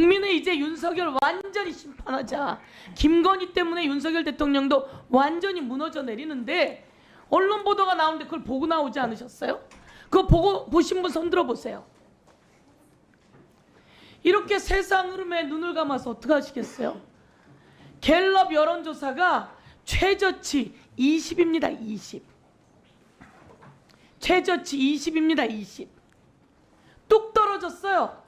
국민은 이제 윤석열 완전히 심판하자. 김건희 때문에 윤석열 대통령도 완전히 무너져 내리는데 언론 보도가 나오는데 그걸 보고 나오지 않으셨어요? 그거 보신 분 손 들어보세요. 이렇게 세상 흐름에 눈을 감아서 어떻게 하시겠어요? 갤럽 여론조사가 최저치 20입니다. 20. 최저치 20입니다. 20. 뚝 떨어졌어요.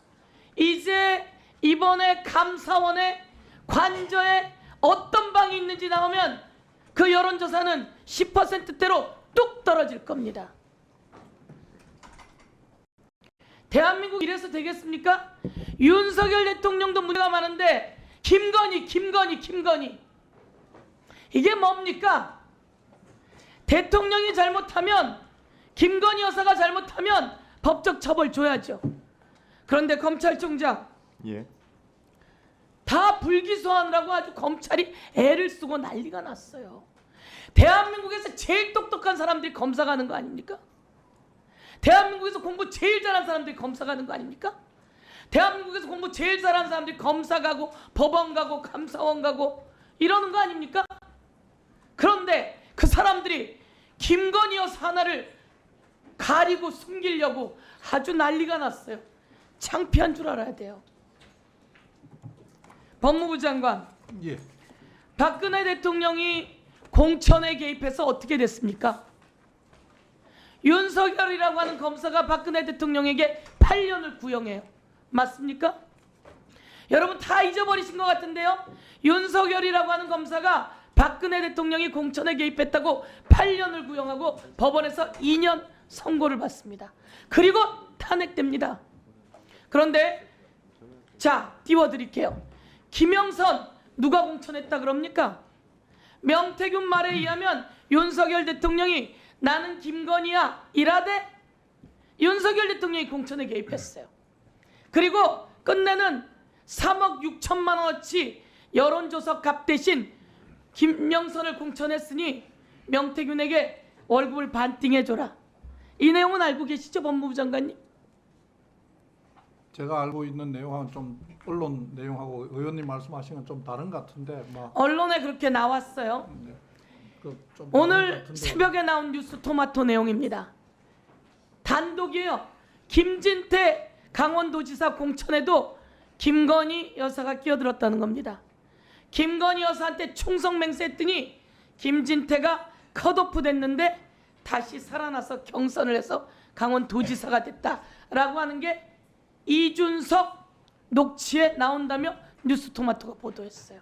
이제 이번에 감사원의 관저에 어떤 방이 있는지 나오면 그 여론조사는 10%대로 뚝 떨어질 겁니다. 대한민국 이래서 되겠습니까? 윤석열 대통령도 문제가 많은데 김건희 이게 뭡니까? 대통령이 잘못하면, 김건희 여사가 잘못하면 법적 처벌 줘야죠. 그런데 검찰총장 다 불기소하느라고 아주 검찰이 애를 쓰고 난리가 났어요. 대한민국에서 제일 똑똑한 사람들이 검사 가는 거 아닙니까? 대한민국에서 공부 제일 잘하는 사람들이 검사 가는 거 아닙니까? 대한민국에서 공부 제일 잘하는 사람들이 검사 가고 법원 가고 감사원 가고 이러는 거 아닙니까? 그런데 그 사람들이 김건희 여사 하나를 가리고 숨기려고 아주 난리가 났어요. 창피한 줄 알아야 돼요. 법무부 장관, 박근혜 대통령이 공천에 개입해서 어떻게 됐습니까? 윤석열이라고 하는 검사가 박근혜 대통령에게 8년을 구형해요. 맞습니까? 여러분 다 잊어버리신 것 같은데요. 윤석열이라고 하는 검사가 박근혜 대통령이 공천에 개입했다고 8년을 구형하고 법원에서 2년 선고를 받습니다. 그리고 탄핵됩니다. 그런데 자, 띄워드릴게요. 김영선 누가 공천했다 그럽니까? 명태균 말에 의하면 윤석열 대통령이 나는 김건희야 이라되 윤석열 대통령이 공천에 개입했어요. 그리고 끝내는 3억 6천만 원어치 여론조사 값 대신 김영선을 공천했으니 명태균에게 월급을 반띵해줘라. 이 내용은 알고 계시죠, 법무부 장관님? 제가 알고 있는 내용하고는 좀 언론 내용하고 의원님 말씀하신 건 좀 다른 것 같은데 언론에 그렇게 나왔어요. 좀 오늘 새벽에 나온 뉴스 토마토 내용입니다. 단독이에요. 김진태 강원도지사 공천에도 김건희 여사가 끼어들었다는 겁니다. 김건희 여사한테 충성 맹세했더니 김진태가 컷오프 됐는데 다시 살아나서 경선을 해서 강원도지사가 됐다라고 하는 게 이준석 녹취에 나온다며 뉴스토마토가 보도했어요.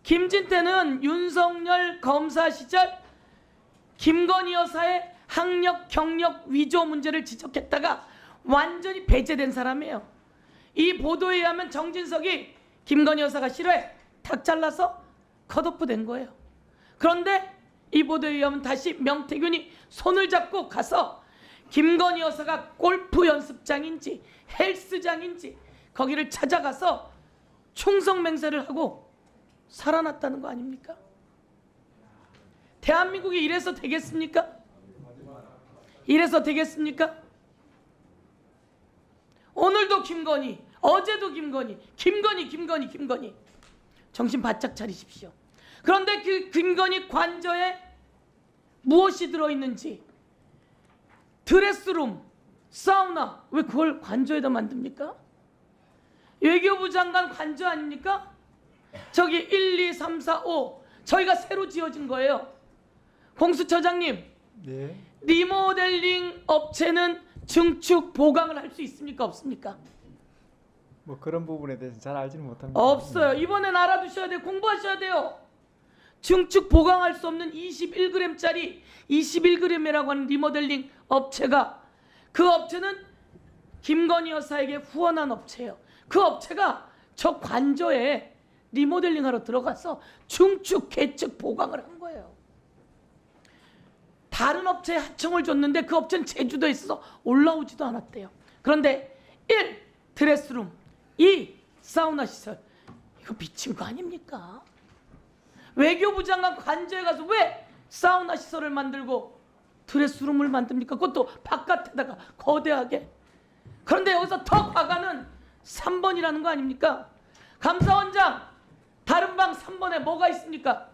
김진태는 윤석열 검사 시절 김건희 여사의 학력, 경력, 위조 문제를 지적했다가 완전히 배제된 사람이에요. 이 보도에 의하면 정진석이 김건희 여사가 싫어해 탁 잘라서 컷오프 된 거예요. 그런데 이 보도에 의하면 다시 명태균이 손을 잡고 가서 김건희 여사가 골프 연습장인지 헬스장인지 거기를 찾아가서 충성 맹세를 하고 살아났다는 거 아닙니까? 대한민국이 이래서 되겠습니까? 이래서 되겠습니까? 오늘도 김건희, 어제도 김건희. 정신 바짝 차리십시오. 그런데 그 김건희 관저에 무엇이 들어있는지, 드레스룸, 사우나, 왜 그걸 관저에다 만듭니까? 외교부 장관 관저 아닙니까? 저기 1, 2, 3, 4, 5 저희가 새로 지어진 거예요. 공수처장님, 리모델링 업체는 증축 보강을 할 수 있습니까? 없습니까? 뭐 그런 부분에 대해서 잘 알지는 못합니다. 없어요. 이번엔 알아두셔야 돼요. 공부하셔야 돼요. 증축 보강할 수 없는 21g짜리 21g이라고 하는 리모델링 업체가, 그 업체는 김건희 여사에게 후원한 업체예요. 그 업체가 저 관저에 리모델링하러 들어가서 증축, 개축, 보강을 한 거예요. 다른 업체에 하청을 줬는데 그 업체는 제주도에 있어서 올라오지도 않았대요. 그런데 1. 드레스룸, 2. 사우나 시설. 이거 미친 거 아닙니까? 외교부 장관 관저에 가서 왜 사우나 시설을 만들고 드레스룸을 만듭니까? 그것도 바깥에다가 거대하게. 그런데 여기서 더 과가는 3번이라는 거 아닙니까? 감사원장 다른 방 3번에 뭐가 있습니까?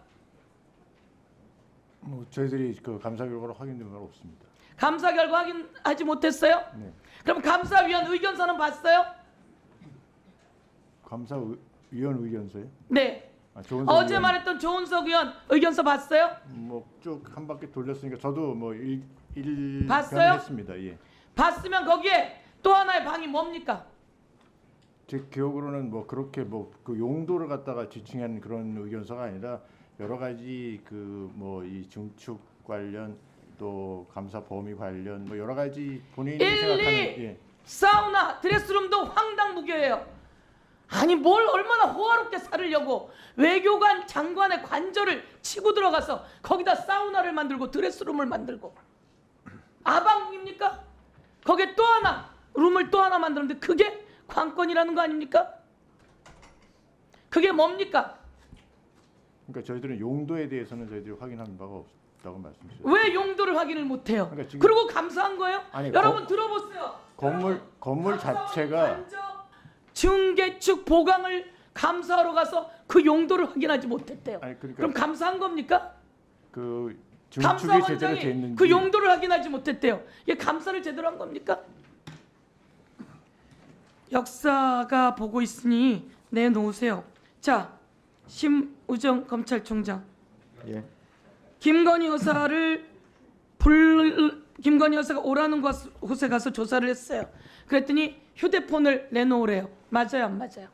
뭐 저희들이 그 감사 결과로 확인된 건 없습니다. 감사 결과 확인하지 못했어요? 네. 그럼 감사위원 의견서는 봤어요? 감사위원 의견서요? 네. 조은석 어제 의원, 말했던 조은석 의원 의견서 봤어요? 뭐쭉 한 바퀴 돌렸으니까 저도 뭐 봤어요? 했습니다. 예. 봤으면 거기에 또 하나의 방이 뭡니까? 제 기억으로는 뭐 그렇게 뭐 그 용도를 갖다가 지칭한 그런 의견서가 아니라 여러 가지 그 뭐 이 증축 관련 또 감사 범위 관련 뭐 여러 가지 본인이 1, 생각하는 2 예. 사우나 드레스룸도 황당무계예요. 아니 뭘 얼마나 호화롭게 살으려고 외교관 장관의 관절을 치고 들어가서 거기다 사우나를 만들고 드레스룸을 만들고 아방입니까? 거기에 또 하나 룸을 또 하나 만드는데 그게 관건이라는 거 아닙니까? 그게 뭡니까? 그러니까 저희들은 용도에 대해서는 저희들이 확인한 바가 없다고 말씀드렸습니다. 왜 용도를 확인을 못해요? 그러니까 지금- 그리고 감사한 거예요? 아니, 여러분 들어보세요. 건물 자체가 중개축 보강을 감사하러 가서 그 용도를 확인하지 못했대요. 아니, 그러니까 그럼 감사한 겁니까? 그 증축이 제대로 돼 감사원장이 있는지 그 용도를 확인하지 못했대요. 이게 감사를 제대로 한 겁니까? 역사가 보고 있으니 내놓으세요. 자, 심우정 검찰총장. 예. 김건희 여사가 오라는 곳에 가서 조사를 했어요. 그랬더니 휴대폰을 내놓으래요. 맞아요, 안 맞아요?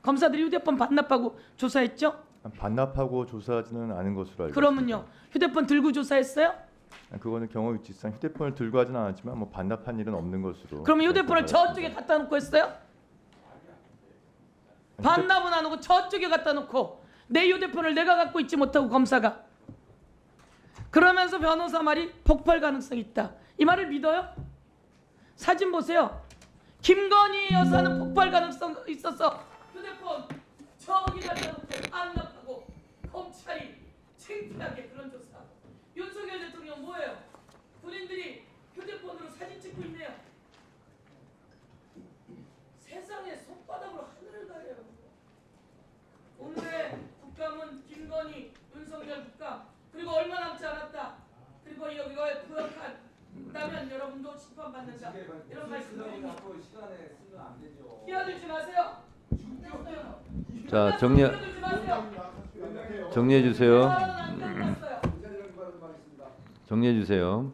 검사들이 휴대폰 반납하고 조사했죠? 반납하고 조사하지는 않은 것으로 알고 그러면요, 휴대폰 들고 조사했어요? 있습니다. 그거는 경호 위치상 휴대폰을 들고 하진 않았지만 뭐 반납한 일은 없는 것으로. 그러면 휴대폰을 조사했습니다. 저쪽에 갖다 놓고 했어요? 반납은 안 하고 저쪽에 갖다 놓고 내 휴대폰을 내가 갖고 있지 못하고 검사가 그러면서 변호사 말이 폭발 가능성이 있다. 이 말을 믿어요? 사진 보세요. 김건희 여사는 폭발 가능성 있어서 휴대폰 저기다 놓고 반납하고 검찰이 창피하게 그런 조사. 윤석열 대통령 뭐예요? 군인들이 휴대폰으로 사진 찍고 있네요. 세상에 손바닥으로 하늘을 가려요. 오늘의 국감은 김건희, 윤석열 국감 그리고 얼마 남지 않았다. 그리고 여기가 부역한다면 여러분도 심판받는다. 이런 말씀드립니다. 끼어들지 마세요. 자 끼어들지 마세요. 정리해 주세요. 안 끝났어요. 정리해 주세요.